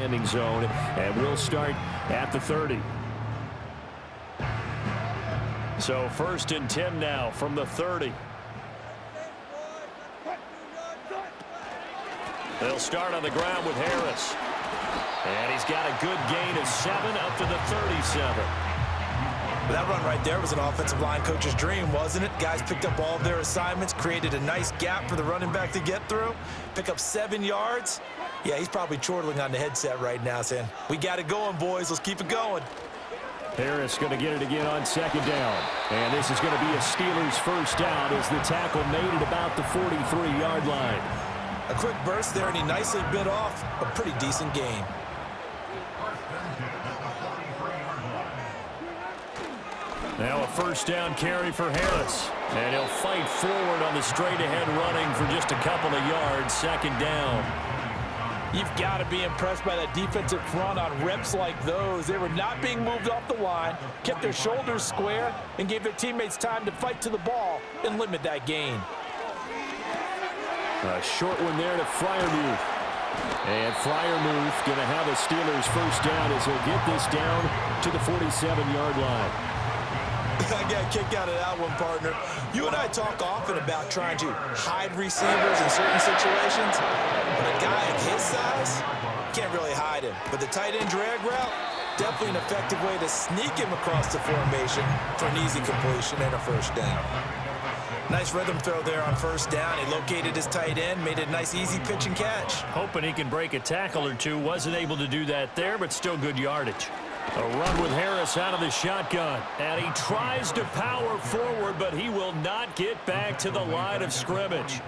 landing zone, and we'll start at the 30. So 1st and 10 now from the 30. They'll start on the ground with Harris. And he's got a good gain of 7 up to the 37. That run right there was an offensive line coach's dream, wasn't it? Guys picked up all of their assignments, created a nice gap for the running back to get through, pick up 7 yards. Yeah, he's probably chortling on the headset right now saying, we got it going, boys. Let's keep it going. Harris going to get it again on 2nd down. And this is going to be a Steelers first down as the tackle made it about the 43-yard line. A quick burst there, and he nicely bit off a pretty decent gain. Now a first down carry for Harris. And he'll fight forward on the straight-ahead running for just a couple of yards. 2nd down. You've got to be impressed by that defensive front on reps like those. They were not being moved off the line, kept their shoulders square, and gave their teammates time to fight to the ball and limit that gain. A short one there to Freiermuth. And Freiermuth going to have a Steelers first down as he'll get this down to the 47-yard line. I got a kick out of that one, partner. You and I talk often about trying to hide receivers in certain situations. But a guy of his size, can't really hide him. But the tight end drag route, definitely an effective way to sneak him across the formation for an easy completion and a first down. Nice rhythm throw there on first down. He located his tight end, made it a nice easy pitch and catch. Hoping he can break a tackle or two. Wasn't able to do that there, but still good yardage. A run with Harris out of the shotgun. And he tries to power forward, but he will not get back to the line of scrimmage.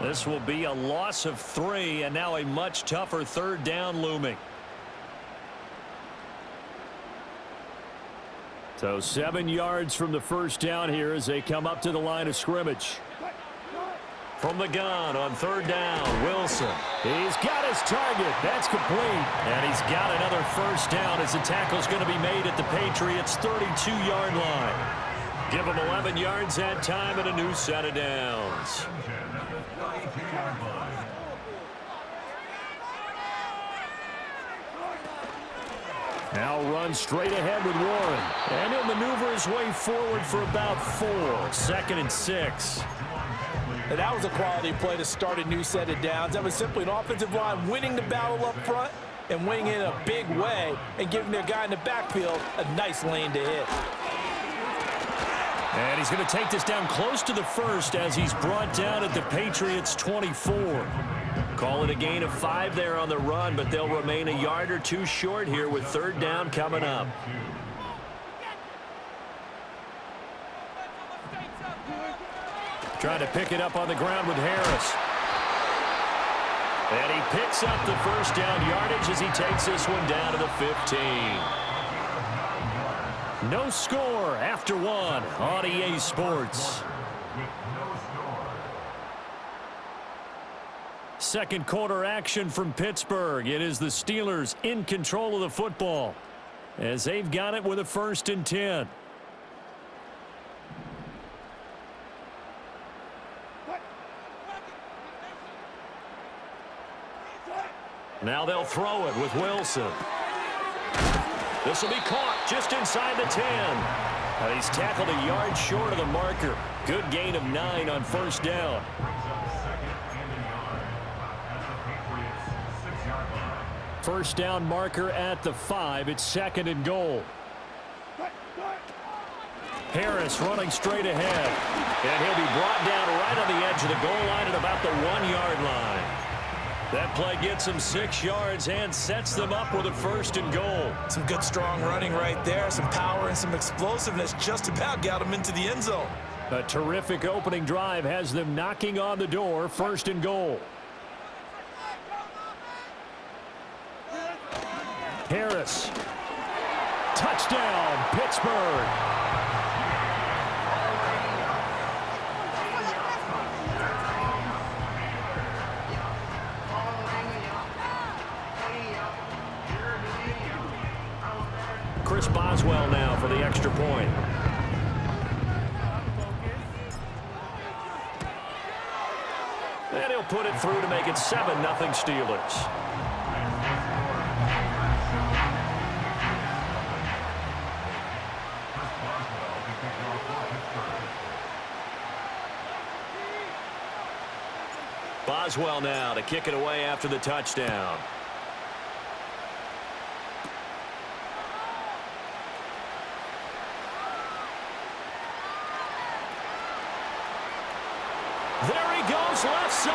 This will be a loss of 3, and now a much tougher 3rd down looming. So 7 yards from the first down here as they come up to the line of scrimmage. From the gun on 3rd down, Wilson. He's got his target. That's complete. And he's got another first down as the tackle's going to be made at the Patriots' 32-yard line. Give them 11 yards that time and a new set of downs. Now run straight ahead with Warren. And he'll maneuver his way forward for about 4. 2nd and 6. And that was a quality play to start a new set of downs. That was simply an offensive line winning the battle up front and winning it in a big way and giving their guy in the backfield a nice lane to hit. And he's going to take this down close to the 1st as he's brought down at the Patriots' 24. Call it a gain of 5 there on the run, but they'll remain a yard or 2 short here with 3rd down coming up. Trying to pick it up on the ground with Harris. And he picks up the first down yardage as he takes this one down to the 15. No score after 1 on EA Sports. Second quarter action from Pittsburgh. It is the Steelers in control of the football as they've got it with a 1st and 10. Now they'll throw it with Wilson. This will be caught just inside the 10. And he's tackled a yard short of the marker. Good gain of 9 on first down. First down marker at the 5. It's 2nd and goal. Harris running straight ahead. And he'll be brought down right on the edge of the goal line at about the 1-yard line. That play gets them 6 yards and sets them up with a 1st and goal. Some good strong running right there. Some power and some explosiveness just about got them into the end zone. A terrific opening drive has them knocking on the door. 1st and goal. Harris. Touchdown, Pittsburgh. Chris Boswell now for the extra point. And he'll put it through to make it 7-0 Steelers. Boswell now to kick it away after the touchdown. There he goes, left side.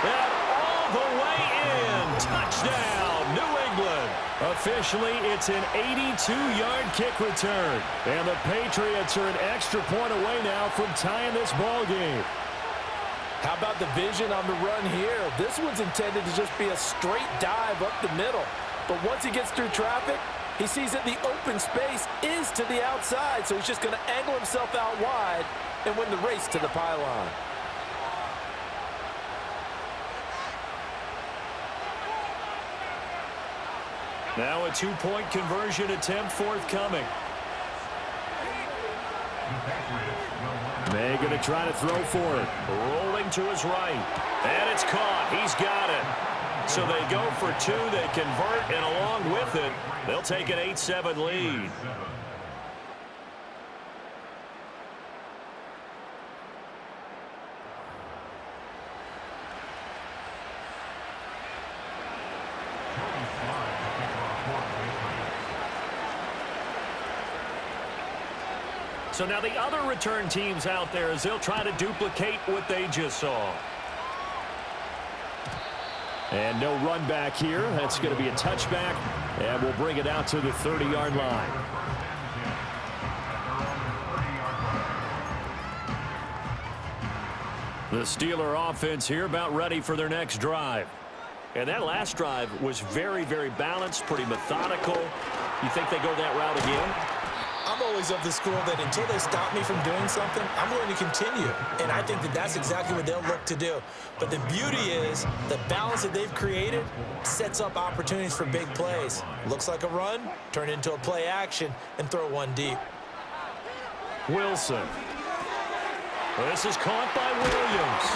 And all the way in. Touchdown, New England. Officially, it's an 82-yard kick return. And the Patriots are an extra point away now from tying this ball game. How about the vision on the run here? This one's intended to just be a straight dive up the middle. But once he gets through traffic, he sees that the open space is to the outside, so he's just going to angle himself out wide and win the race to the pylon. Now a two-point conversion attempt forthcoming. May going to try to throw for it. Rolling to his right. And it's caught. He's got it. So they go for two. They convert, and along with it, they'll take an 8-7 lead. So now the other return teams out there as they'll try to duplicate what they just saw. And no run back here. That's going to be a touchback, and we'll bring it out to the 30-yard line. The Steeler offense here about ready for their next drive. And that last drive was very, very balanced, pretty methodical. You think they go that route again? I'm always of the school that until they stop me from doing something, I'm going to continue. And I think that that's exactly what they'll look to do. But the beauty is the balance that they've created sets up opportunities for big plays. Looks like a run, turn into a play action, and throw one deep. Wilson. This is caught by Williams.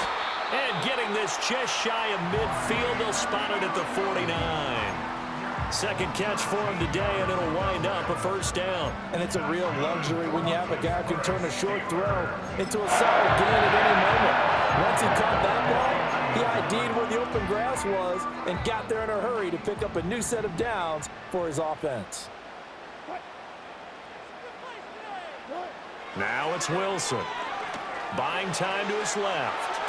And getting this just shy of midfield, they'll spot it at the 49. Second catch for him today, and it'll wind up a first down. And it's a real luxury when you have a guy who can turn a short throw into a solid gain at any moment. Once he caught that ball, he ID'd where the open grass was and got there in a hurry to pick up a new set of downs for his offense. Now it's Wilson. Buying time to his left.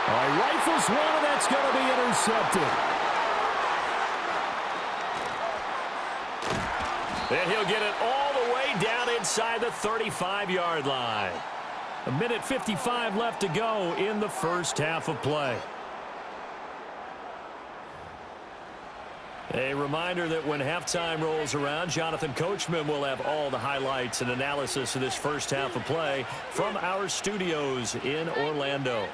Rifles one, and that's going to be intercepted. And he'll get it all the way down inside the 35-yard line. 1:55 left to go in the first half of play. A reminder that when halftime rolls around, Jonathan Coachman will have all the highlights and analysis of this first half of play from our studios in Orlando.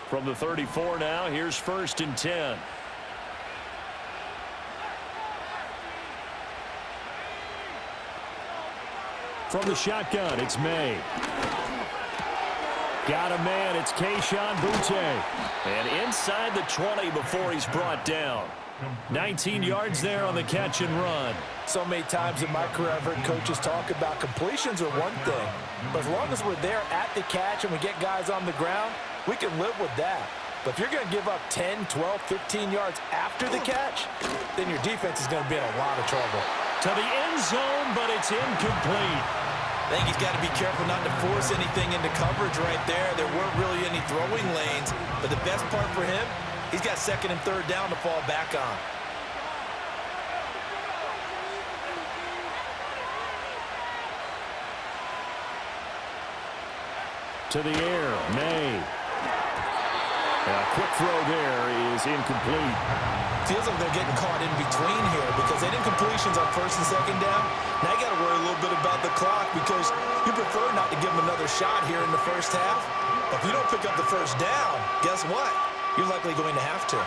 From the 34 now, here's 1st and 10. From the shotgun, it's May. Got a man, it's Kayshon Boutte. And inside the 20 before he's brought down. 19 yards there on the catch and run. So many times in my career I've heard coaches talk about completions are one thing, but as long as we're there at the catch and we get guys on the ground, we can live with that. But if you're going to give up 10, 12, 15 yards after the catch, then your defense is going to be in a lot of trouble. To the end zone, but it's incomplete. I think he's got to be careful not to force anything into coverage right there. There weren't really any throwing lanes, but the best part for him, he's got 2nd and 3rd down to fall back on. To the air, May. A quick throw there is incomplete. Feels like they're getting caught in between here because they did incompletions on 1st and 2nd down. Now you got to worry a little bit about the clock because you prefer not to give them another shot here in the first half. But if you don't pick up the 1st down, guess what? You're likely going to have to.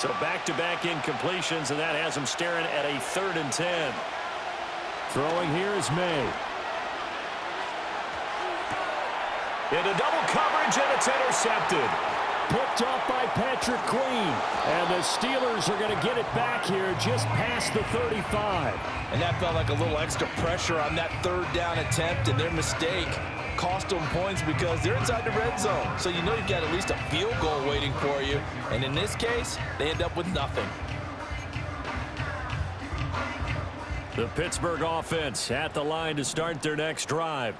So back-to-back incompletions, and that has him staring at a 3rd and 10. Throwing here is May. Into double coverage, and it's intercepted. picked off by Patrick Queen. And the Steelers are going to get it back here just past the 35. And that felt like a little extra pressure on that third down attempt, and their mistake cost them points because they're inside the red zone. So you know you've got at least a field goal waiting for you. And in this case, they end up with nothing. The Pittsburgh offense at the line to start their next drive.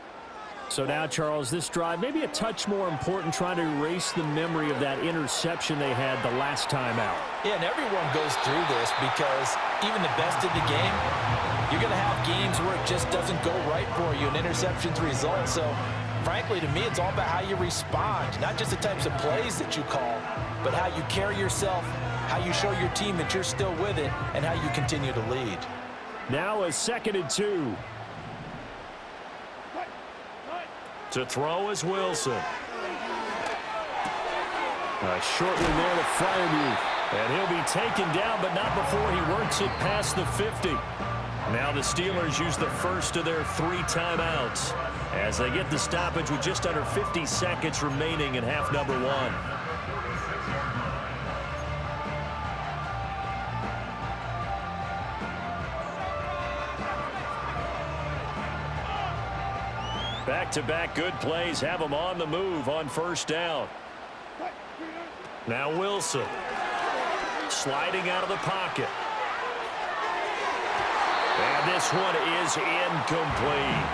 So now, Charles, this drive maybe a touch more important, trying to erase the memory of that interception they had the last time out. Yeah, and everyone goes through this because even the best in the game, you're going to have games where it just doesn't go right for you, and interceptions result. So, frankly, to me, it's all about how you respond, not just the types of plays that you call, but how you carry yourself, how you show your team that you're still with it, and how you continue to lead. Now a 2nd and 2. To throw is Wilson. A short one there to Freiermuth. And he'll be taken down, but not before he works it past the 50. Now the Steelers use the first of their 3 timeouts as they get the stoppage with just under 50 seconds remaining in half number 1. Back-to-back good plays have them on the move on first down. Now Wilson sliding out of the pocket. And this one is incomplete.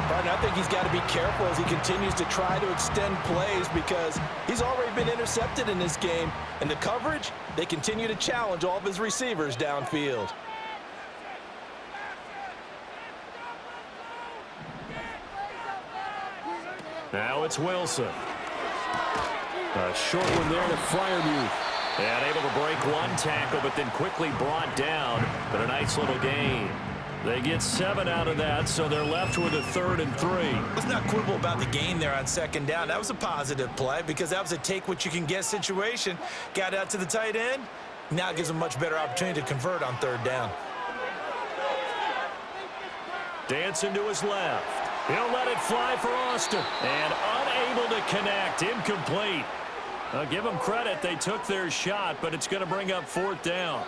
But I think he's got to be careful as he continues to try to extend plays because he's already been intercepted in this game. And the coverage, they continue to challenge all of his receivers downfield. Now it's Wilson. A short one there to Freiermuth. And able to break one tackle, but then quickly brought down. But a nice little gain. They get 7 out of that, so they're left with a 3rd and 3. Let's not quibble about the gain there on 2nd down. That was a positive play because that was a take-what-you-can-get situation. Got out to the tight end. Now it gives them a much better opportunity to convert on 3rd down. Dancing to his left. He'll let it fly for Austin. And unable to connect. Incomplete. I'll give them credit. They took their shot, but it's going to bring up 4th down.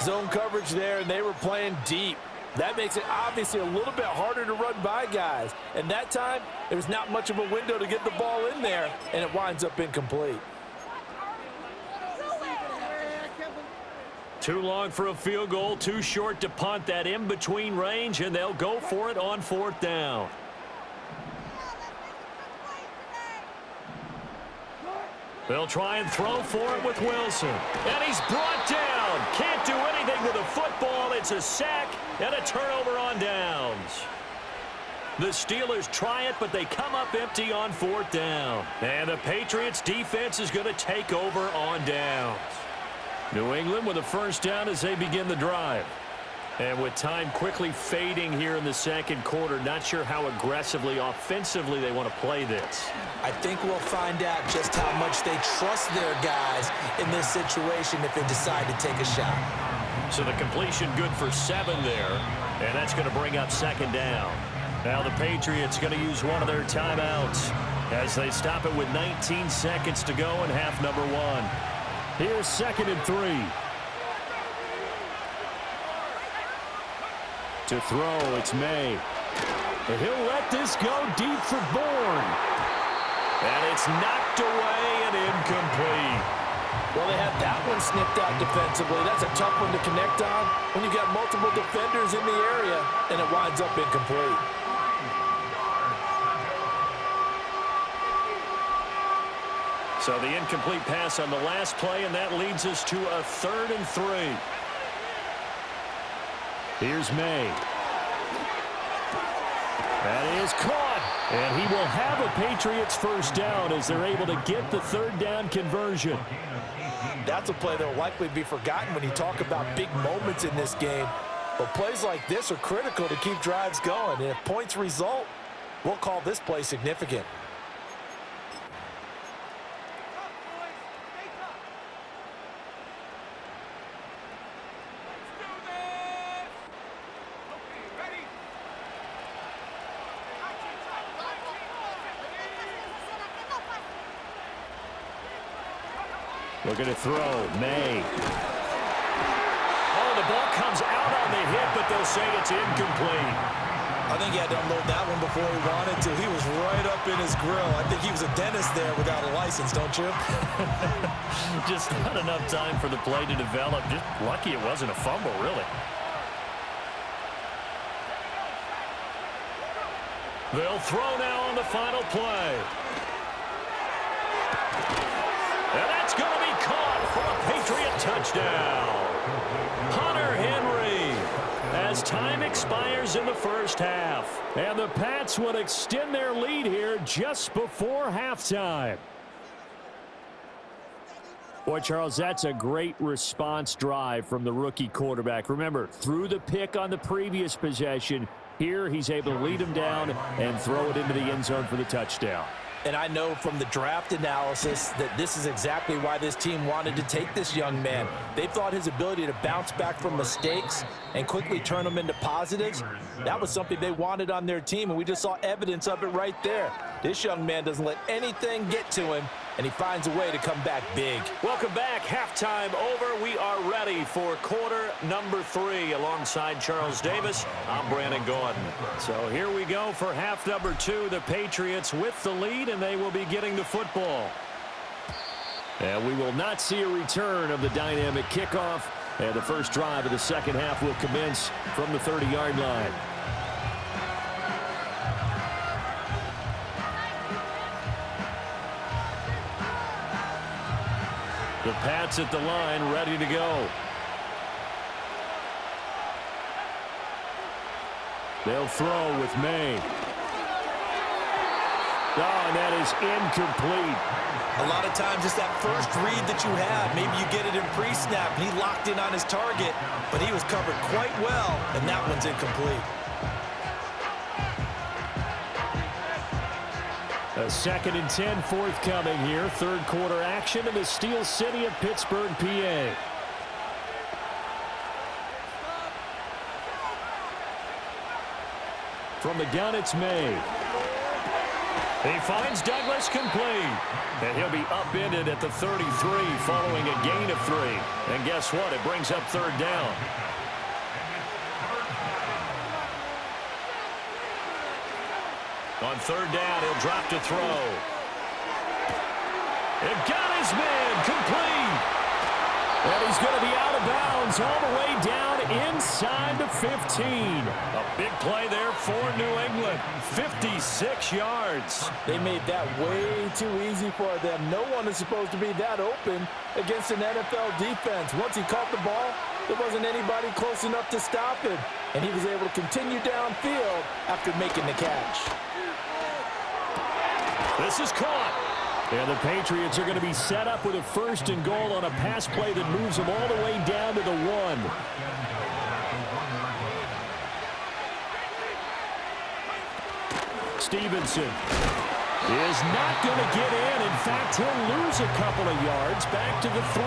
Zone coverage there, and they were playing deep. That makes it obviously a little bit harder to run by guys. And that time, there was not much of a window to get the ball in there, and it winds up incomplete. Too long for a field goal, too short to punt. That in-between range, and they'll go for it on 4th down. They'll try and throw for it with Wilson. And he's brought down. Can't do anything with a football. It's a sack and a turnover on downs. The Steelers try it, but they come up empty on 4th down. And the Patriots defense is going to take over on downs. New England with a first down as they begin the drive. And with time quickly fading here in the 2nd quarter, not sure how aggressively, offensively they want to play this. I think we'll find out just how much they trust their guys in this situation if they decide to take a shot. So the completion good for 7 there, and that's going to bring up 2nd down. Now the Patriots going to use one of their timeouts as they stop it with 19 seconds to go in half number 1. Here's 2nd and 3. To throw, it's May. And he'll let this go deep for Bourne. And it's knocked away and incomplete. Well, they had that one snipped out defensively. That's a tough one to connect on when you got multiple defenders in the area, and it winds up incomplete. So the incomplete pass on the last play, and that leads us to a 3rd and 3. Here's May. That is caught. And he will have a Patriots first down as they're able to get the 3rd down conversion. That's a play that will likely be forgotten when you talk about big moments in this game. But plays like this are critical to keep drives going. And if points result, we'll call this play significant. Looking to throw. May. Oh, the ball comes out on the hit, but they'll say it's incomplete. I think he had to unload that one before he wanted to. He was right up in his grill. I think he was a dentist there without a license, don't you? Just not enough time for the play to develop. Just lucky it wasn't a fumble, really. They'll throw now on the final play. And that's going to be caught for a Patriot touchdown. Hunter Henry, as time expires in the first half. And the Pats would extend their lead here just before halftime. Boy, Charles, that's a great response drive from the rookie quarterback. Remember, threw the pick on the previous possession. Here, he's able to lead him down and throw it into the end zone for the touchdown. And I know from the draft analysis that this is exactly why this team wanted to take this young man. They thought his ability to bounce back from mistakes and quickly turn them into positives, that was something they wanted on their team, and we just saw evidence of it right there. This young man doesn't let anything get to him, and he finds a way to come back big. Welcome back. Halftime over. We are ready for quarter number 3. Alongside Charles Davis, I'm Brandon Gordon. So here we go for half number 2. The Patriots with the lead, and they will be getting the football. And we will not see a return of the dynamic kickoff. And the first drive of the second half will commence from the 30-yard line. The Pats at the line, ready to go. They'll throw with May. Oh, and that is incomplete. A lot of times it's that first read that you have. Maybe you get it in pre-snap, and he locked in on his target, but he was covered quite well, and that one's incomplete. A 2nd and 10 forthcoming here. Third quarter action in the Steel City of Pittsburgh, PA. From the gun, it's May. He finds Douglas complete. And he'll be upended at the 33 following a gain of 3. And guess what? It brings up third down. On third down, he'll drop to throw. It got his man complete. And he's going to be out of bounds all the way down inside the 15. A big play there for New England. 56 yards. They made that way too easy for them. No one is supposed to be that open against an NFL defense. Once he caught the ball, there wasn't anybody close enough to stop him. And he was able to continue downfield after making the catch. This is caught. And the Patriots are going to be set up with a 1st and goal on a pass play that moves them all the way down to the 1. Stevenson is not going to get in. In fact, he'll lose a couple of yards back to the 3.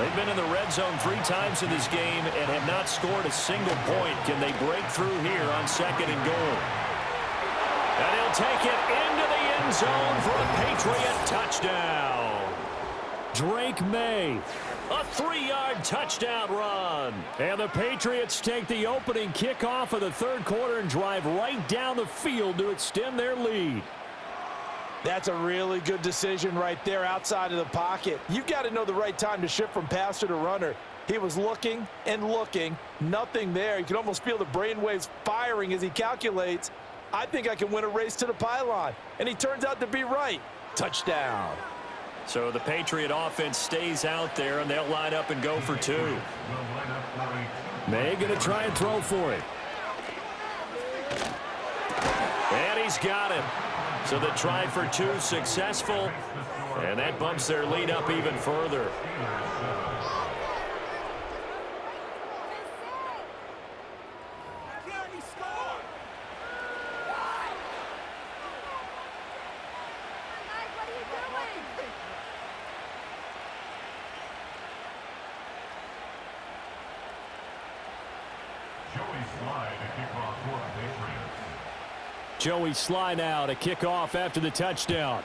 They've been in the red zone 3 times in this game and have not scored a single point. Can they break through here on 2nd and goal? And he'll take it into the end zone for a Patriot touchdown. Drake May, a 3-yard touchdown run. And the Patriots take the opening kickoff of the third quarter and drive right down the field to extend their lead. That's a really good decision right there outside of the pocket. You've got to know the right time to shift from passer to runner. He was looking and looking, nothing there. You can almost feel the brainwaves firing as he calculates, I think I can win a race to the pylon. And he turns out to be right. Touchdown. So the Patriot offense stays out there, and they'll line up and go for 2. May going to try and throw for it. And he's got it. So the try for 2 successful, and that bumps their lead up even further. Joey Sly now to kick off after the touchdown.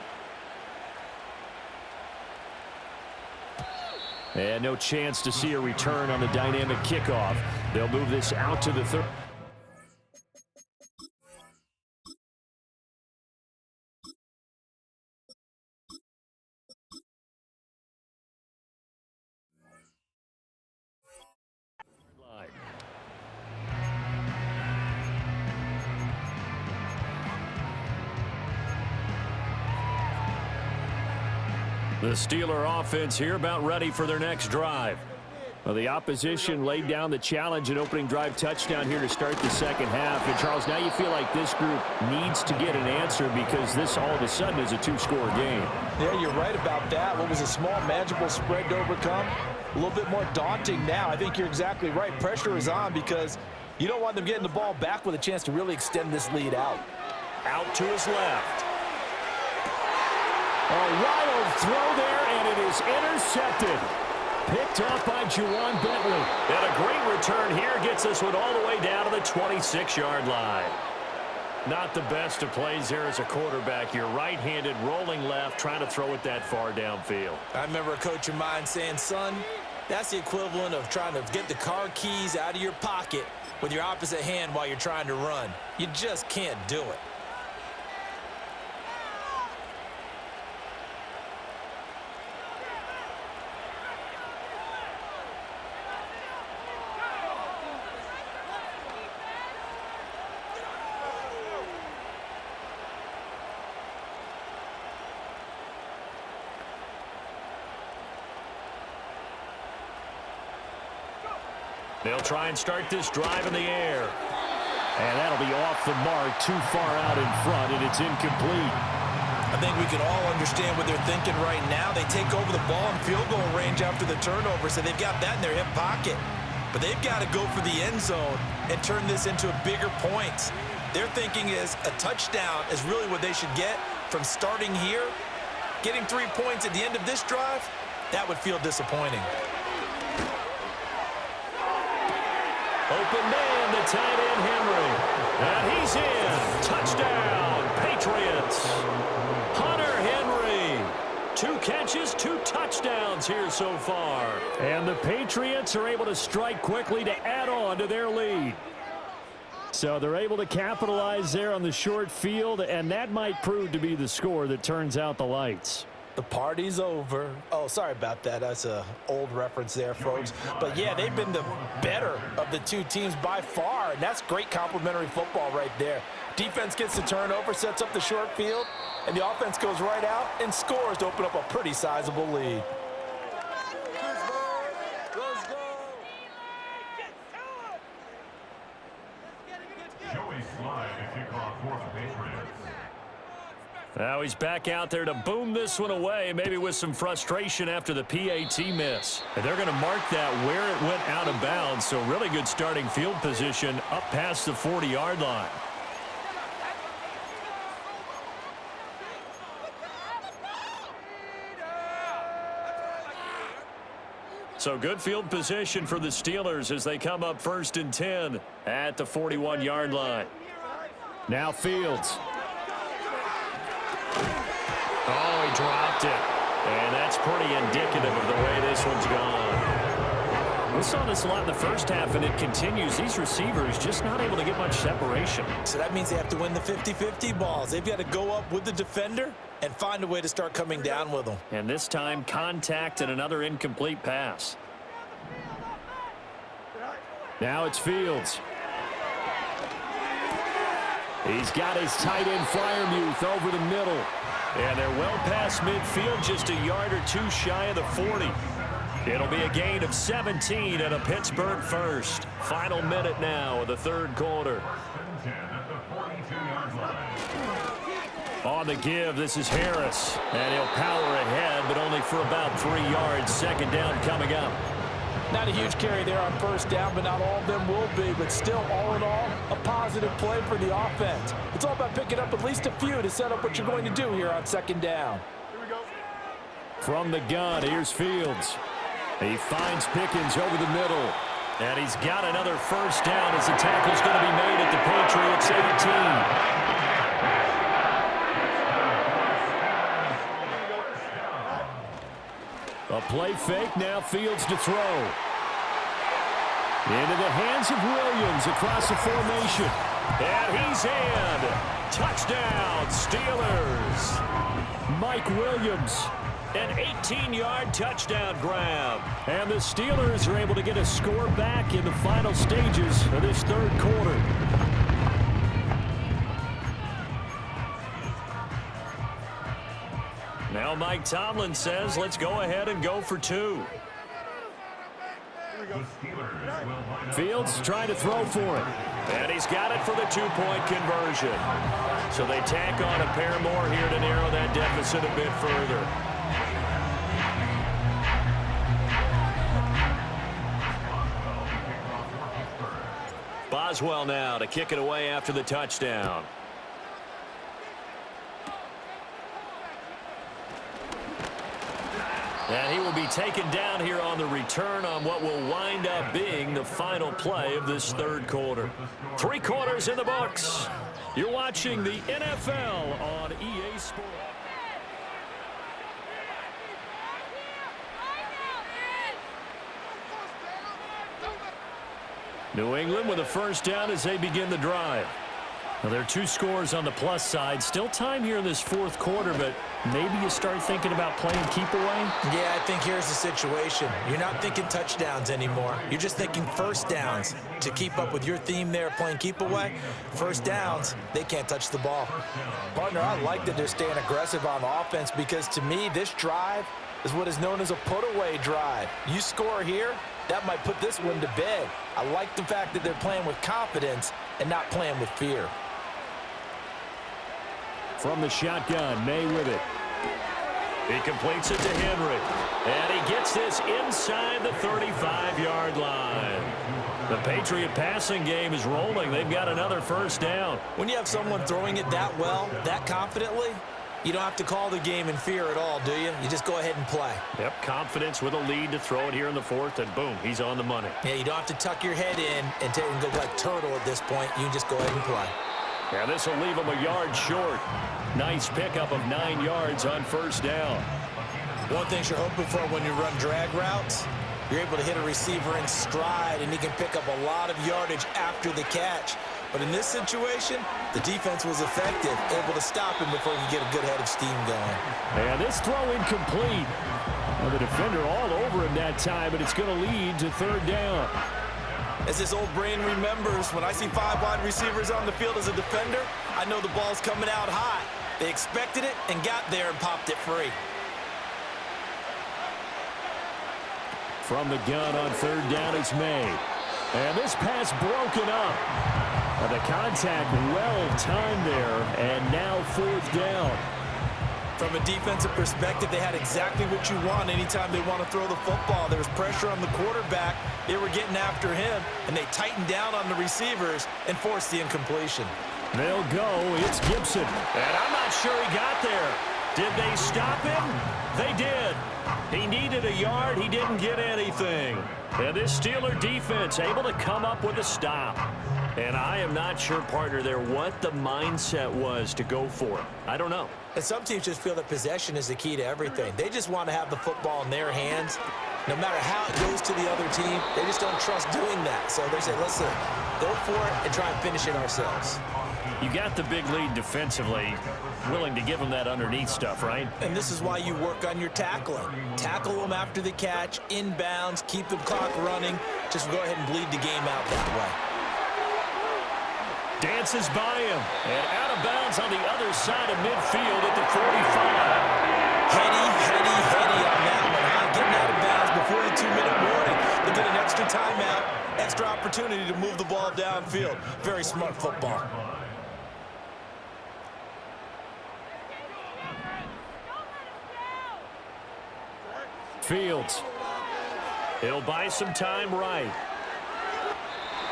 And no chance to see a return on the dynamic kickoff. They'll move this out to the third. The Steeler offense here about ready for their next drive. Well, the opposition laid down the challenge and opening drive touchdown here to start the second half. And, Charles, now you feel like this group needs to get an answer because this all of a sudden is a two-score game. Yeah, you're right about that. What was a small, manageable spread to overcome? A little bit more daunting now. I think you're exactly right. Pressure is on because you don't want them getting the ball back with a chance to really extend this lead out. Out to his left. A wild throw there, and it is intercepted. Picked off by Juwan Bentley. And a great return here gets this one all the way down to the 26-yard line. Not the best of plays there as a quarterback. You're right-handed, rolling left, trying to throw it that far downfield. I remember a coach of mine saying, son, that's the equivalent of trying to get the car keys out of your pocket with your opposite hand while you're trying to run. You just can't do it. They'll try and start this drive in the air. And that'll be off the mark, too far out in front, and it's incomplete. I think we can all understand what they're thinking right now. They take over the ball in field goal range after the turnover, so they've got that in their hip pocket. But they've got to go for the end zone and turn this into a bigger points. Their thinking is a touchdown is really what they should get from starting here. Getting 3 points at the end of this drive, that would feel disappointing. Open man, the tight end, Henry. And he's in. Touchdown, Patriots. Hunter Henry. 2 catches, 2 touchdowns here so far. And the Patriots are able to strike quickly to add on to their lead. So they're able to capitalize there on the short field, and that might prove to be the score that turns out the lights. The party's over. Oh, sorry about that. That's an old reference there, folks. But, yeah, they've been the better of the two teams by far, and that's great complimentary football right there. Defense gets the turnover, sets up the short field, and the offense goes right out and scores to open up a pretty sizable lead. Now he's back out there to boom this one away, maybe with some frustration after the PAT miss. And they're going to mark that where it went out of bounds, so really good starting field position up past the 40-yard line. So good field position for the Steelers as they come up 1st and 10 at the 41-yard line. Now Fields. Oh, he dropped it. And that's pretty indicative of the way this one's gone. We saw this a lot in the first half, and it continues. These receivers just not able to get much separation. So that means they have to win the 50-50 balls. They've got to go up with the defender and find a way to start coming down with them. And this time, contact and another incomplete pass. Now it's Fields. He's got his tight end Fryermuth over the middle. And they're well past midfield, just a yard or two shy of the 40. It'll be a gain of 17 and a Pittsburgh first. Final minute now of the third quarter. On the give, this is Harris. And he'll power ahead, but only for about 3 yards. Second down coming up. Not a huge carry there on first down, but not all of them will be. But still, all in all, a positive play for the offense. It's all about picking up at least a few to set up what you're going to do here on second down. Here we go. From the gun, here's Fields. He finds Pickens over the middle. And he's got another first down as the tackle's going to be made at the Patriots 18. A play fake, now Fields to throw. Into the hands of Williams across the formation. And he's in. Touchdown, Steelers. Mike Williams, an 18-yard touchdown grab. And the Steelers are able to get a score back in the final stages of this third quarter. Now Mike Tomlin says, let's go ahead and go for two. Fields trying to throw for it. And he's got it for the two-point conversion. So they tack on a pair more here to narrow that deficit a bit further. Boswell now to kick it away after the touchdown. And he will be taken down here on the return on what will wind up being the final play of this third quarter. 3 quarters in the books. You're watching the NFL on EA Sports. New England with a first down as they begin the drive. Now, there are 2 scores on the plus side. Still time here in this fourth quarter, but maybe you start thinking about playing keep away? Yeah, I think here's the situation. You're not thinking touchdowns anymore. You're just thinking first downs. To keep up with your theme there, playing keep away, first downs, they can't touch the ball. Partner, I like that they're staying aggressive on offense because to me, this drive is what is known as a put-away drive. You score here, that might put this one to bed. I like the fact that they're playing with confidence and not playing with fear. From the shotgun, May with it. He completes it to Henry. And he gets this inside the 35-yard line. The Patriot passing game is rolling. They've got another first down. When you have someone throwing it that well, that confidently, you don't have to call the game in fear at all, do you? You just go ahead and play. Yep, confidence with a lead to throw it here in the fourth, and boom, he's on the money. Yeah, you don't have to tuck your head in and go like turtle at this point. You can just go ahead and play. Yeah, this will leave him a yard short. Nice pickup of 9 yards on first down. One thing you're hoping for when you run drag routes, you're able to hit a receiver in stride, and he can pick up a lot of yardage after the catch. But in this situation, the defense was effective, able to stop him before he could get a good head of steam going. And this throw incomplete. Well, the defender all over him that time, but it's going to lead to third down. As this old brain remembers, when I see 5 wide receivers on the field as a defender, I know the ball's coming out hot. They expected it and got there and popped it free. From the gun on third down is made. And this pass broken up. The contact well timed there, and now fourth down. From a defensive perspective, they had exactly what you want anytime they want to throw the football. There was pressure on the quarterback. They were getting after him, and they tightened down on the receivers and forced the incompletion. They'll go. It's Gibson. And I'm not sure he got there. Did they stop him? They did. He needed a yard. He didn't get anything. And this Steeler defense able to come up with a stop. And I am not sure, partner, there what the mindset was to go for it. I don't know. And some teams just feel that possession is the key to everything. They just want to have the football in their hands. No matter how it goes to the other team, they just don't trust doing that. So they say, listen, go for it and try and finish it ourselves. You got the big lead defensively, willing to give them that underneath stuff, right? And this is why you work on your tackling. Tackle them after the catch, inbounds, keep the clock running. Just go ahead and bleed the game out that way. Dances by him, and out of bounds on the other side of midfield at the 45. Heady on that one, huh? Getting out of bounds before the 2-minute warning. They get an extra timeout, extra opportunity to move the ball downfield. Very smart football. Fields. He'll buy some time right.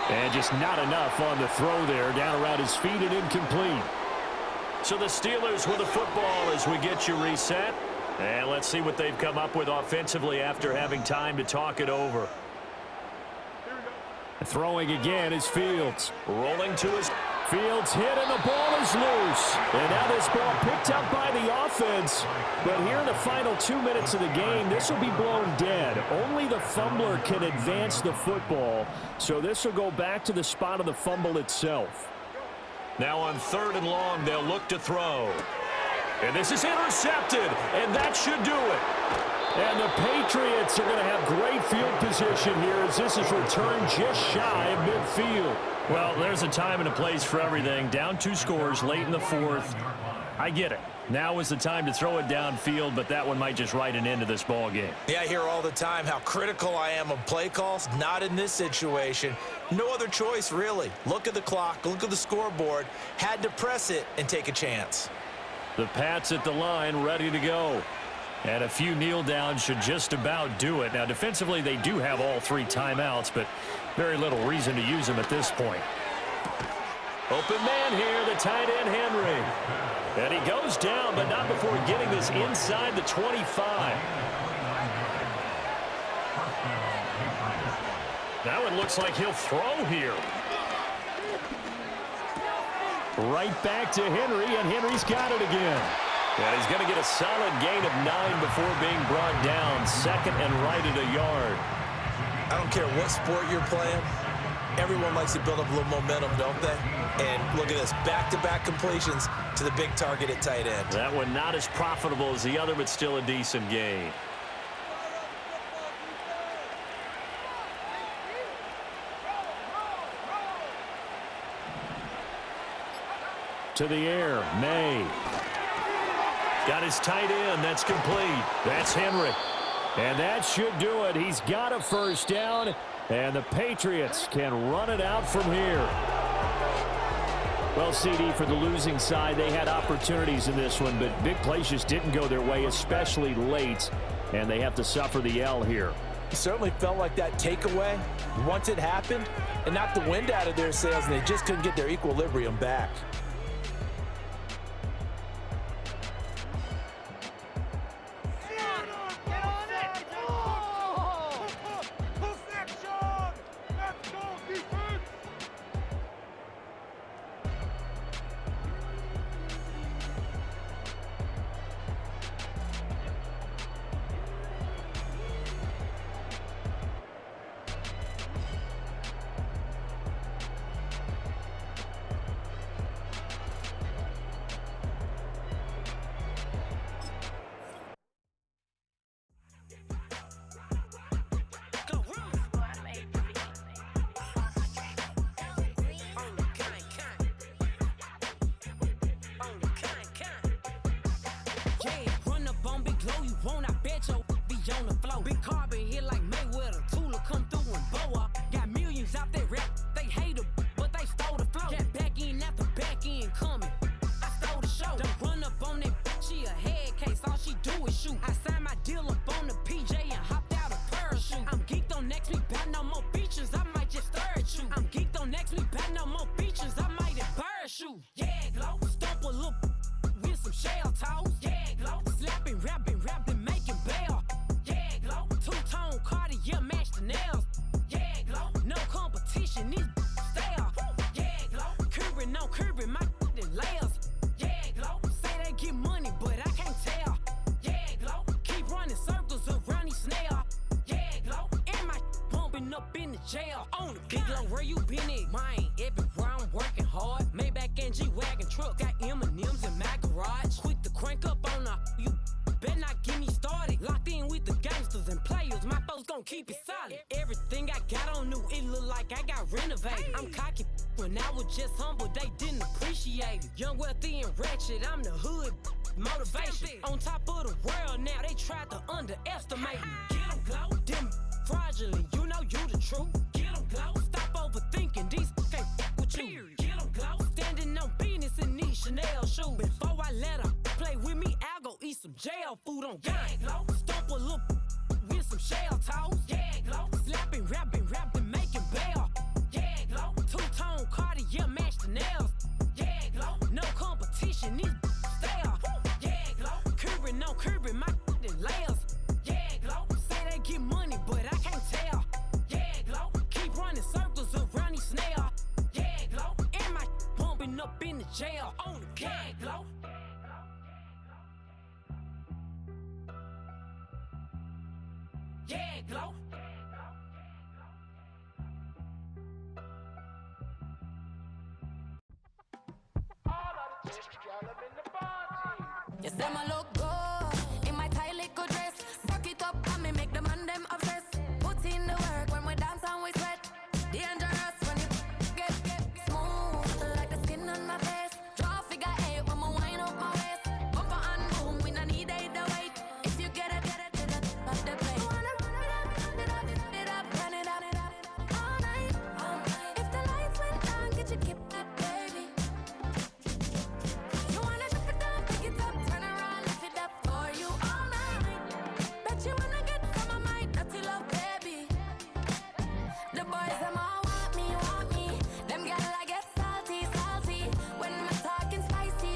And just not enough on the throw there. Down around his feet and incomplete. So the Steelers with the football as we get you reset. And let's see what they've come up with offensively after having time to talk it over. Throwing again is Fields. Rolling to his Fields hit and the ball is loose. And now this ball picked up by the offense. But here in the final 2 minutes of the game, this will be blown dead. Only the fumbler can advance the football. So this will go back to the spot of the fumble itself. Now on 3rd and long, they'll look to throw. And this is intercepted, and that should do it. And the Patriots are going to have great field position here as this is returned just shy of midfield. Well, there's a time and a place for everything. Down 2 scores late in the 4th. I get it. Now is the time to throw it downfield, but that one might just write an end to this ball game. Yeah, I hear all the time how critical I am of play calls. Not in this situation. No other choice, really. Look at the clock. Look at the scoreboard. Had to press it and take a chance. The Pats at the line, ready to go. And a few kneel downs should just about do it. Now, defensively, they do have all 3 timeouts, but very little reason to use them at this point. Open man here, the tight end Henry. And he goes down, but not before getting this inside the 25. Now it looks like he'll throw here. Right back to Henry, and Henry's got it again. And he's going to get a solid gain of 9 before being brought down. 2nd and right at a yard. I don't care what sport you're playing. Everyone likes to build up a little momentum, don't they? And look at this, back-to-back completions to the big target at tight end. That one not as profitable as the other, but still a decent gain. To the air, May. Got his tight end. That's complete. That's Henry. And that should do it. He's got a first down, and the Patriots can run it out from here. Well, CD, for the losing side, they had opportunities in this one, but big plays just didn't go their way, especially late, and they have to suffer the L here. It certainly felt like that takeaway, once it happened, it knocked the wind out of their sails, and they just couldn't get their equilibrium back. Keep it solid. Everything I got on new, it look like I got renovated. I'm cocky when I was just humble, they didn't appreciate it. Young, wealthy, and ratchet, I'm the hood motivation. On top of the world now, they tried to underestimate me. Get them glow, them fraudulent, you know you the truth. Get them glow, stop overthinking, these can't with you. Get them glow, standing on business in these Chanel shoes. Before I let her play with me, I'll go eat some jail food on gang. Stomp a little with some shell toes. Yeah, glow. Slapping, rapping, making bail. Yeah, glow. Two-tone Cartier match the nails. Yeah, glow. No competition, these stale. Yeah, glow. Curbing, no curbing, my layers. Yeah, glow. Say they get money, but I can't tell. Yeah, glow. Keep running circles around these snails. Yeah, glow. And my bumping jail on the gag glow. Gag glow. You say my look good in my tight little dress. Suck it up and me make the man them obsessed. Put in the work when we dance and we sweat. Dangerous when you get smooth like the skin on my face. Draw figure eight when I wind up my waist. Bumper and boom, we no need either wait. If you get it, off the plate. You wanna run it up, run it up all night. If the lights went down, get your kip up, baby. You wanna drop it down, pick it up, turn around, lift it up for you all night. Bet you wanna get some of my dirty love, baby. The boys them all want me. Them gyal I get salty. When me talking spicy.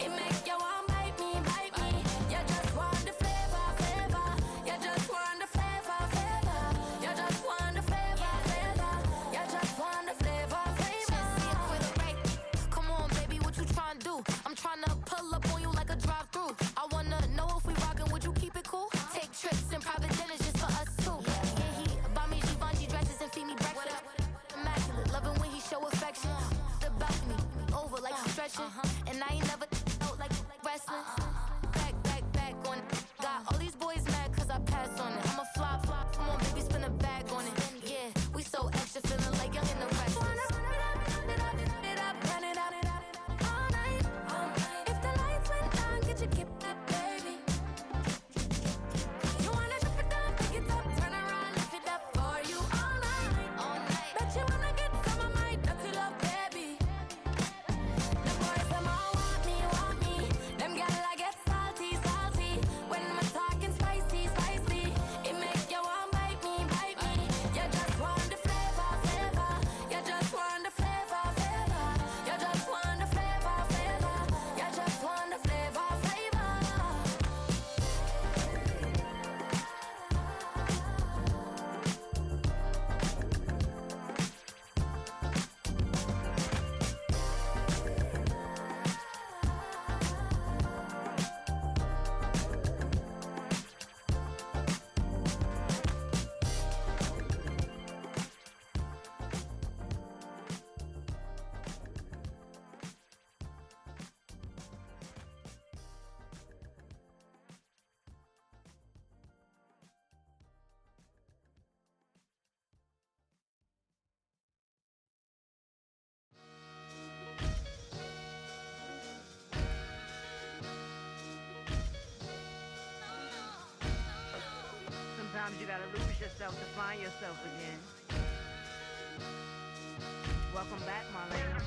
It make you want bite me. You just want the flavor. You just want the flavor. You just want the flavor. You just want the flavor. Just see it with a right. Come on, baby, what you tryna do? I'm tryna pull up on you like a drive-through. I wanna know if we rockin', would you keep it cool? Take trips and private dinners just for us two. Yeah, he buy me Givenchy dresses and feed me breakfast. Immaculate, loving when he show affection. The balcony, over like you stretching. And I ain't never out like wrestling. Back on it. Got all these boys mad cause I passed on it. I'm a flop. Come on, baby, spin a bag on it. Yeah, we so extra, feeling like young and the rest. Run it up all night. If the lights went down, get your kip up, baby. You wanna drop it down, pick it up, turn around, lift it up for you all night. Bet you wanna get some of my dirty love, baby. The boys them all want me. Them gyal I get salty. When me talking spicy. It make you want bite me. You just want the flavor. You just want the flavor. You just want the flavor. You just want the flavor. Sometimes you gotta lose yourself to find yourself again. Welcome back, Marlena.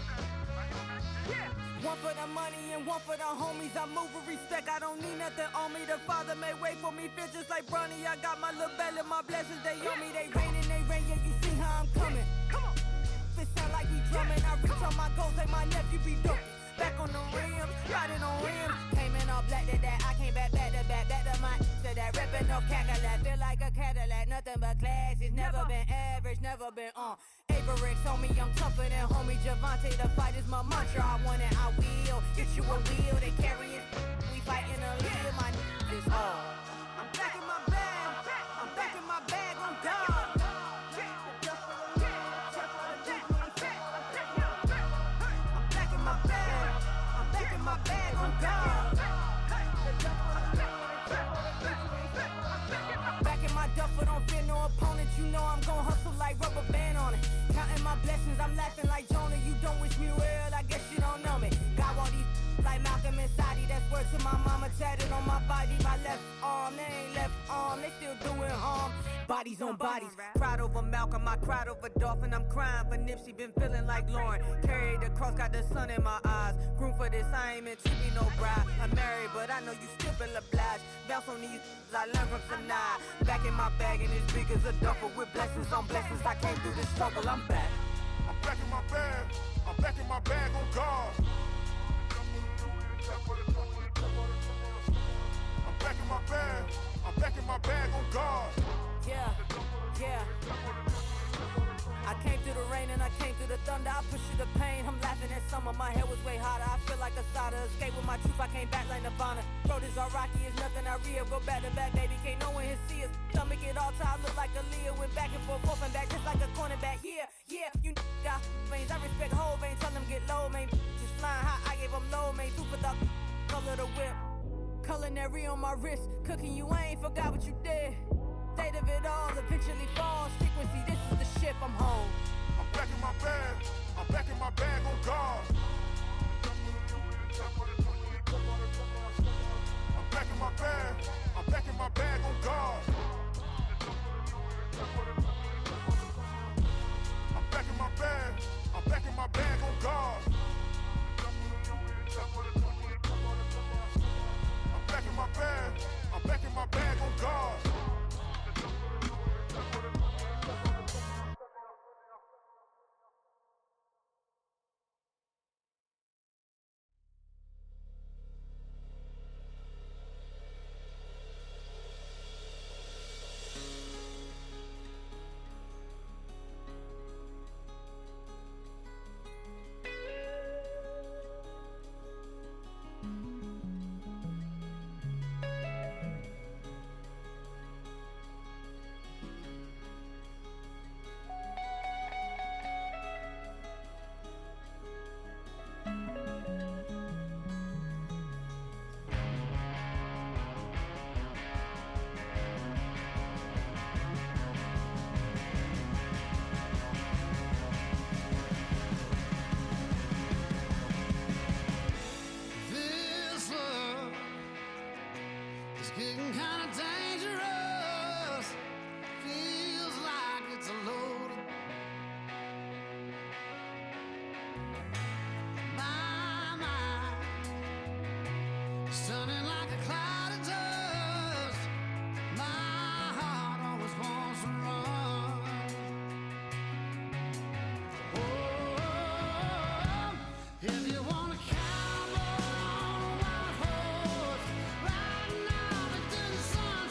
One for the money and one for the homies. I move with respect, I don't need nothing on me. The Father may wait for me, feel just like Bronny. I got my little belly, my blessings, they on me. They rain, yeah, you see how I'm coming. Come on. It sound like we drumming. I reach on my goals like my nephew be dope. Back on the rims, riding on rims. Came in all black to that, I came back to my to that. Ripping off Cadillac, feel like a Cadillac. Nothing but class, it's never been average, never been on. Averix on me, I'm tougher than homie Javante. The fight is my mantra, I want it, I will. Get you a wheel, they carry it. We fighting a little, my is all. I'm back in my bag, I'm done. My bag on God. Back in my duffel, don't fear no opponent. You know I'm gon' hustle like rubber band on it. Counting my blessings, I'm laughing like Jonah. You don't wish me well, I guess you don't know me. Got all these like Malcolm and Sadie. That's word to my mama tatted on my body. My left arm, they ain't left arm, they still doing harm. Bodies on bodies, cried over Malcolm, I cried over Dolphin. I'm crying for Nipsey, been feeling like Lauren. Carried the cross, got the sun in my eyes. Room for this, I ain't meant to be no bride. I'm married, but I know you still feel obliged. Bounce on these, I learned from Sanaa. Back in my bag, and it's big as a duffel. With blessings on blessings, I came through this struggle, I'm back. I'm back in my bag on God. I'm back in my bag on God. Yeah. I came through the rain and I came through the thunder. I pushed through the pain, I'm laughing at summer. My head was way hotter, I feel like a soda. Escape with my truth, I came back like Nirvana. Road is all rocky, it's nothing I real. Go back to back, baby, can't no one here see us. Stomach it all tied, look like a Leah. Went back and forth and back, just like a cornerback. Yeah, you got veins, I respect whole veins. Tell them get low, man. Just flying high, I gave them low, man. Two for the color the whip. Culinary on my wrist, cooking you, I ain't forgot what you did. State of it all, eventually falls. Frequency, this is the ship, I'm home. I'm back in my bag. I'm back in my bag on guard. I'm back in my bag. I'm back in my bag on guard. I'm back in my bag. I'm back in my bag on guard. I'm back in my bag. I'm back in my bag on guard. Getting kind of dangerous. Feels like it's a load. My mind is turning like a cloud of dust. My heart always wants to run. Oh, if you want to cowboy on a white horse, riding out into the sunshine.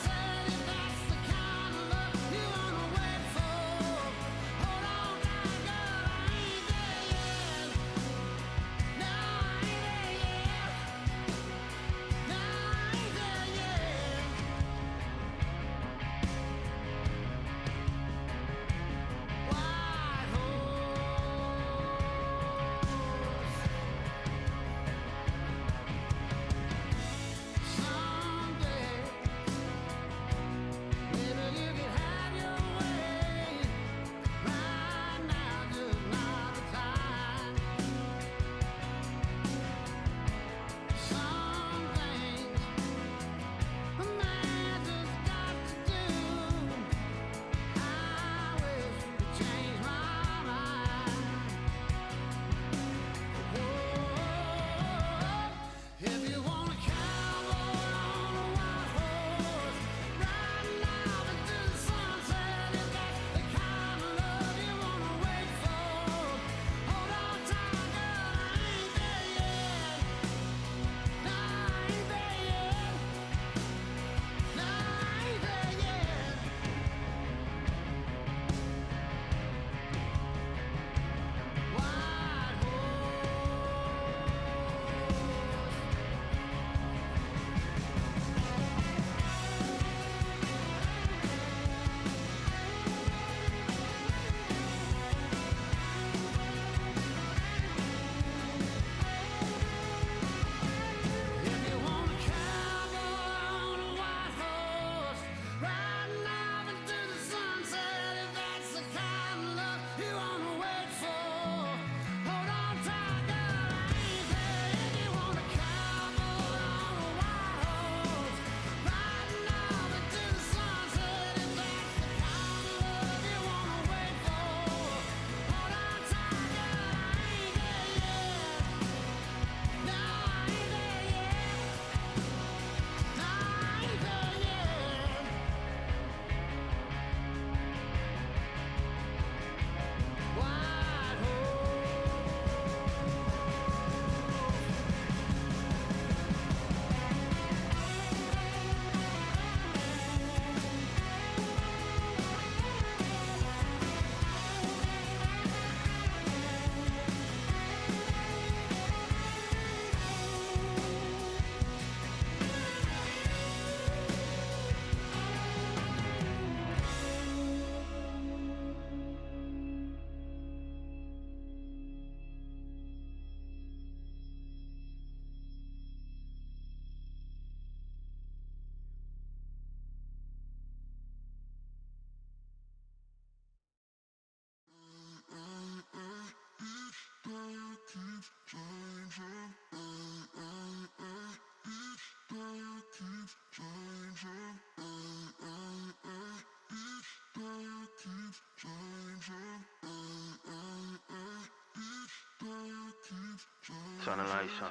Turn the lights on.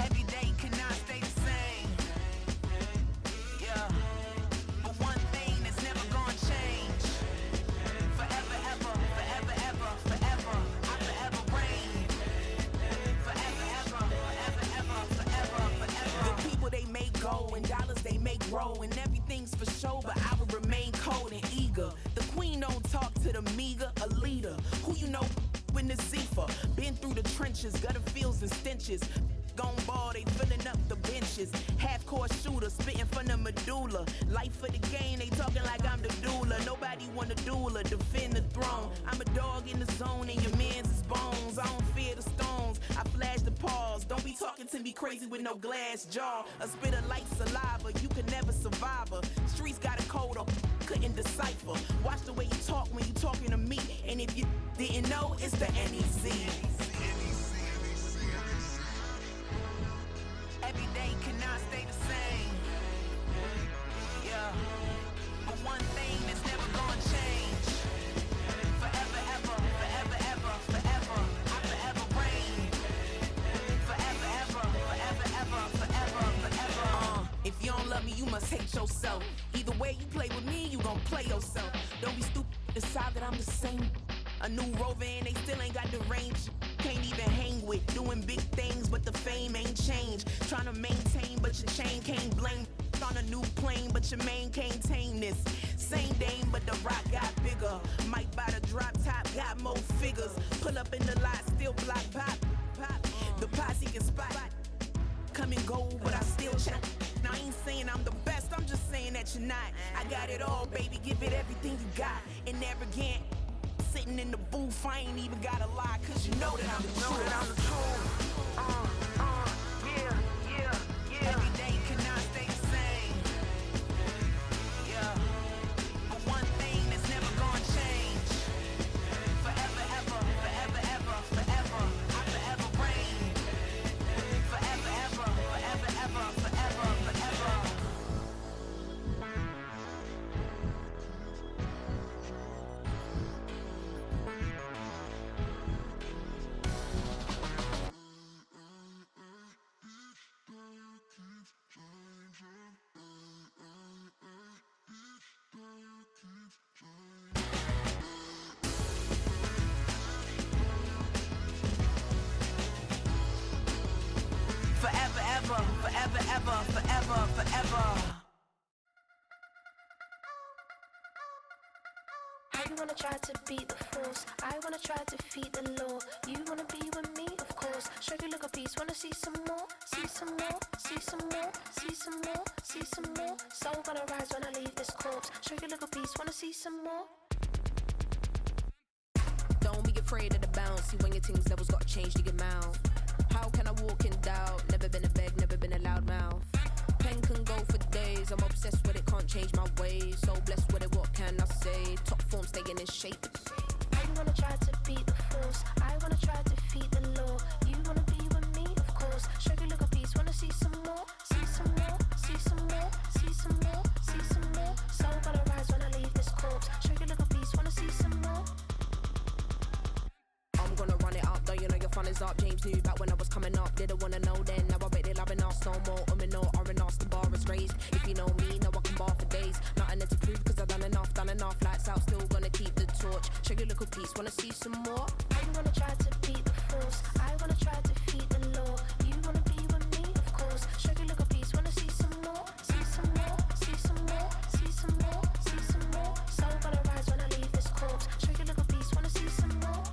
Every day cannot stay the same. Yeah. But one thing that's never gonna change. Forever, ever, forever, ever, forever. I forever reign. Forever, ever, forever, ever, forever, forever. The people they make go and dollars they make grow and everything's for show, but I will remain cold and eager. The queen don't talk to the meager, a leader who you know in the Zephyr. Been through the trenches, gutter fields and stenches. Gone ball, they filling up the benches. Half-court shooter, spitting from the medulla. Life for the game, they talking like I'm the doula. Nobody wanna duel or defend the throne. I'm a dog in the zone and your man's is bones. I don't fear the stones, I flash the paws. Don't be talking to me crazy with no glass jaw. A spit of light saliva, you can never survive her. Streets got a code up, couldn't decipher. Watch the way you talk when you talking to me. And if you didn't know, it's the NEC. Every day cannot stay the same. Yeah. But one thing that's never gonna change. Forever, ever, forever, ever, forever. I forever reign. Forever, ever, forever, ever, forever, forever. If you don't love me, you must hate yourself. Either way you play with me, you gon' play yourself. Don't be stupid, decide that I'm the same. A new Rover and they still ain't got the range. Can't even hang with, doing big things, but the fame ain't changed. Trying to maintain, but your chain can't blame. On a new plane, but your main can't tame this. Same dame, but the rock got bigger. Might buy the drop top, got more figures. Pull up in the lot, still block pop. The posse can spot. Come and go, but I still check. Now I ain't saying I'm the best, I'm just saying that you're not. I got it all, baby, give it everything you got. And arrogant. Sitting in the booth, I ain't even gotta lie, cause you know that I'm the truth. Yeah. Every day cannot stay the same. Yeah. But one thing that's never gonna change. Forever, ever, forever, ever, forever. I forever reign. Forever, ever, forever, ever, forever, forever. Forever, ever, forever, ever, forever, forever. You wanna try to beat the force, I wanna try to defeat the law. You wanna be with me, of course. Show you look a piece, wanna see some more, see some more, see some more, see some more, see some more. Soul gonna rise when I leave this corpse. Show you look a piece, wanna see some more. Don't be afraid of the bounce. See when your things levels gotta change to your mouth. How can I walk in doubt? Never been a beg, never been a loud mouth. Pen can go for days. I'm obsessed with it, can't change my ways. So blessed with it, what can I say? Top form staying in shape. You wanna try to beat the force, I wanna try to defeat the law. You wanna be with me, of course. Show you look a piece, wanna see some more, see some more, see some more, see some more, see some more. Soul gonna rise when I leave this corpse. Show you look a piece, wanna see some more. I'm gonna run it up, though you know your fun is up. James knew back when I was coming up, didn't wanna know then. Now I bet they're loving us no more. No R&R's, the bar is raised. If you know me, now I can bar for days. Nothing to prove, cause I've done enough. Lights out, still gonna keep the torch. Check your little piece, wanna see some more? You wanna try to beat the force, I wanna try to defeat the law. You wanna be with me, of course. Show you look a piece, wanna see some more, see some more, see some more, see some more, see some more. Soul gonna rise when I leave this corpse. Show you look a piece, wanna see some more.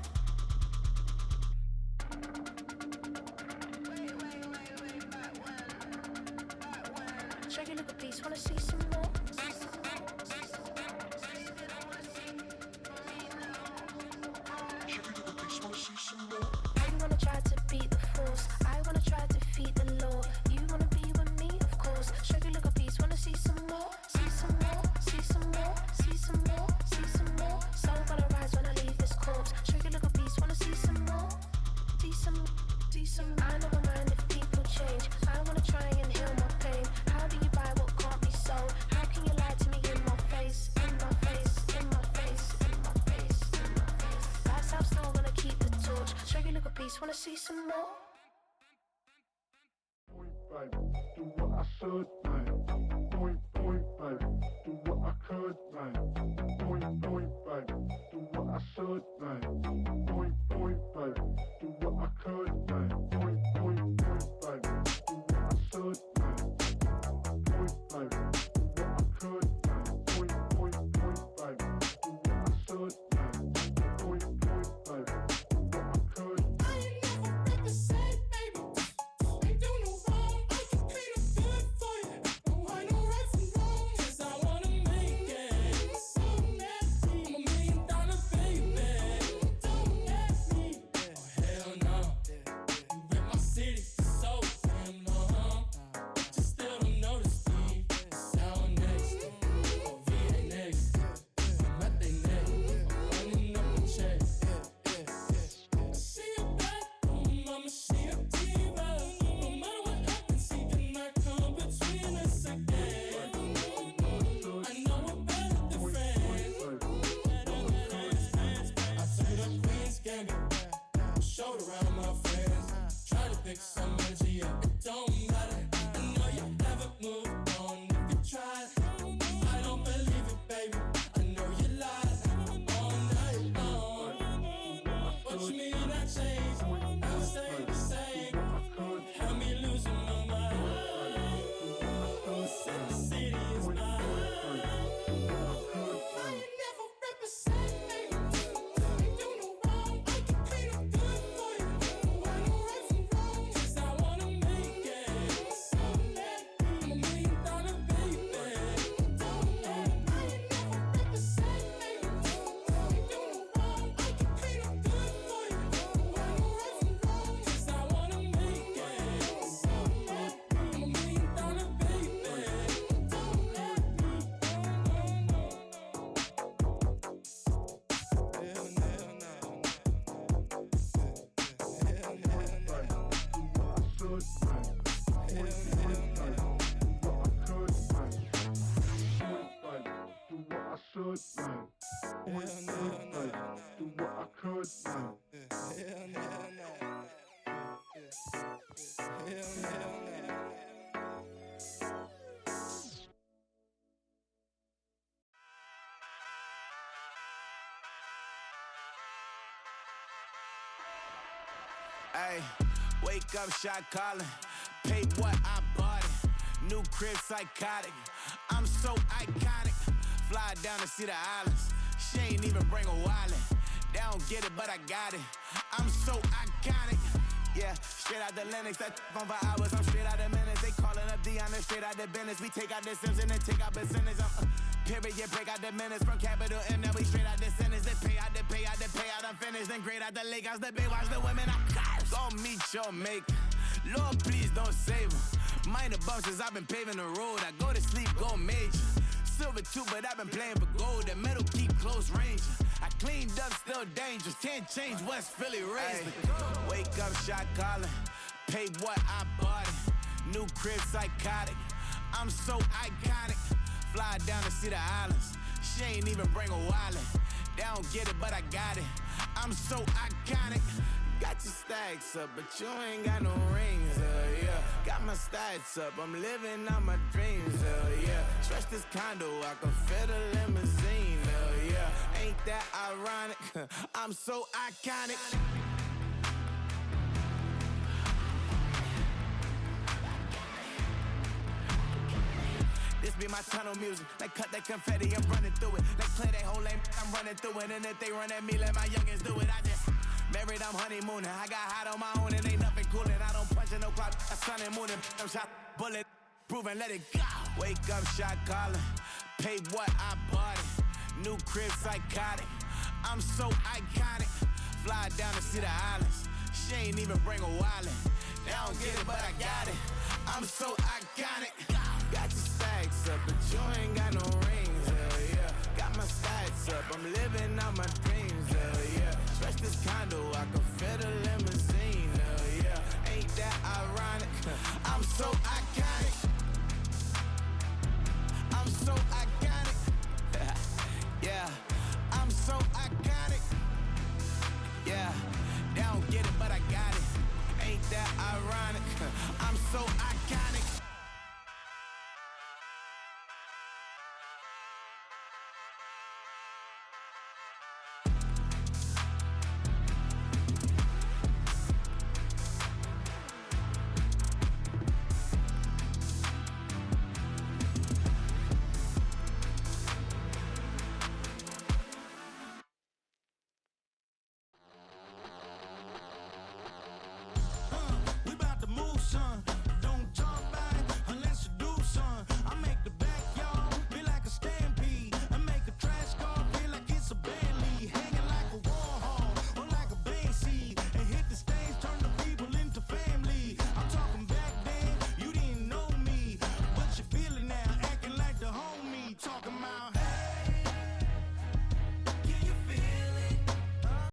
Show you look a piece, wanna see some more. You wanna try to beat the force, I wanna try to defeat the law. You wanna be with me, of course. Show you look a piece, wanna see some more, see some more, see some more, see some more, see some more. Soul gonna rise when I leave this corpse. Show you look a piece, wanna see some more, see some, see some. I never mind if people change. I wanna try and heal my pain. How do you buy what can't be sold? How can you lie to me in my face, in my face, in my face, in my face, in my face? That's how still gonna keep beats, wanna see some more? Baby, do what I should, man. Point, baby, do what I could, man. Point, baby, do what I should, man. Point, baby, do what I could, man. Point, baby, do what I should, man. Point, baby, do what I could, man. Point, baby, do what I should, man. Point, baby, do what I could. I ain't never represent, baby. Ain't do no wrong. I can clean up good for you. No, I know right from wrong. 'Cause I wanna make it. So nasty. I'm a $1 million baby. Don't ask me. Oh, hell no. You rip my city so damn long. Just still don't notice me. Sound next. Oh, VA next. I'm at they neck. I'm running up the check. She a bad woman, mama, she a diva. No matter what happens, she cannot come between us again. I know we're better than friends. I told her Queen's Gambit, showed around my friends. Try to pick some energy up, it don't matter. I know you never moved on if you tried. I don't believe it, baby. I know you lied all night long. What you mean I changed? I'll stay the same. Had me losing my mind. Said the city is mine. I ain't never represent, baby. Ain't do no wrong. I can clean up good for you. I know right from wrong. 'Cause I wanna make it. So nasty. I'm a $1 million baby. Don't let me. I ain't never represent, baby. Ain't do no wrong. I can clean up good for you. I know right from wrong. 'Cause I wanna make it. So nasty. I'm a $1 million baby. Don't let me. Ay, wake up, shot calling. Pay what I bought it. New crib, psychotic. I'm so iconic. Fly down to see the islands. She ain't even bring a wallet. They don't get it, but I got it. I'm so iconic. Yeah, straight out the Lennox, that phone for hours. I'm straight out the minutes. They calling up Dion, straight out the business. We take out the Sims and then take out percentage. Period, break out the minutes from capital M. Now we straight out the sentence. They pay out, they pay out, they pay out. I'm finished. Then grade out the Lakers, the Bay, watch the women. I curse. Go meet your maker. Lord, please don't save them. Minor bumps as I've been paving the road. I go to sleep, go major. Silver too, but I've been playing for gold. The metal keep close range. I cleaned up, still dangerous. Can't change West Philly raised. Wake up, shot calling. Pay what I bought it. New crib, psychotic. I'm so iconic. Fly down to see the islands. She ain't even bring a wallet. They don't get it, but I got it. I'm so iconic. Got your stacks up, but you ain't got no rings, yeah. Got my stats up, I'm living out my dreams, yeah. Stretch this condo, I can fit a limousine, yeah. Ain't that ironic? I'm so iconic. This be my tunnel music. Like cut that confetti, I'm running through it. Like clear that whole lane, I'm running through it. And if they run at me, let my youngins do it. I just married, I'm honeymooning. I got hot on my own and ain't nothing coolin'. I don't punch in no clock, I sun and moonin'. I'm shot, bullet, proven, let it go. Wake up, shot calling. Pay what I bought it. New crib, psychotic. I'm so iconic. Fly down to see the islands. She ain't even bring a wallet. They don't get it, but I got it. I'm so iconic. Got your stacks up, but you ain't got no rings, yeah. Got my stats up, I'm living out my dreams, yeah. Stretch this condo, I can fit a limousine, yeah. Ain't that ironic? I'm so iconic. I'm so iconic. Yeah, I'm so iconic. Yeah, they don't get it, but I got it. Ironic, I'm so iconic.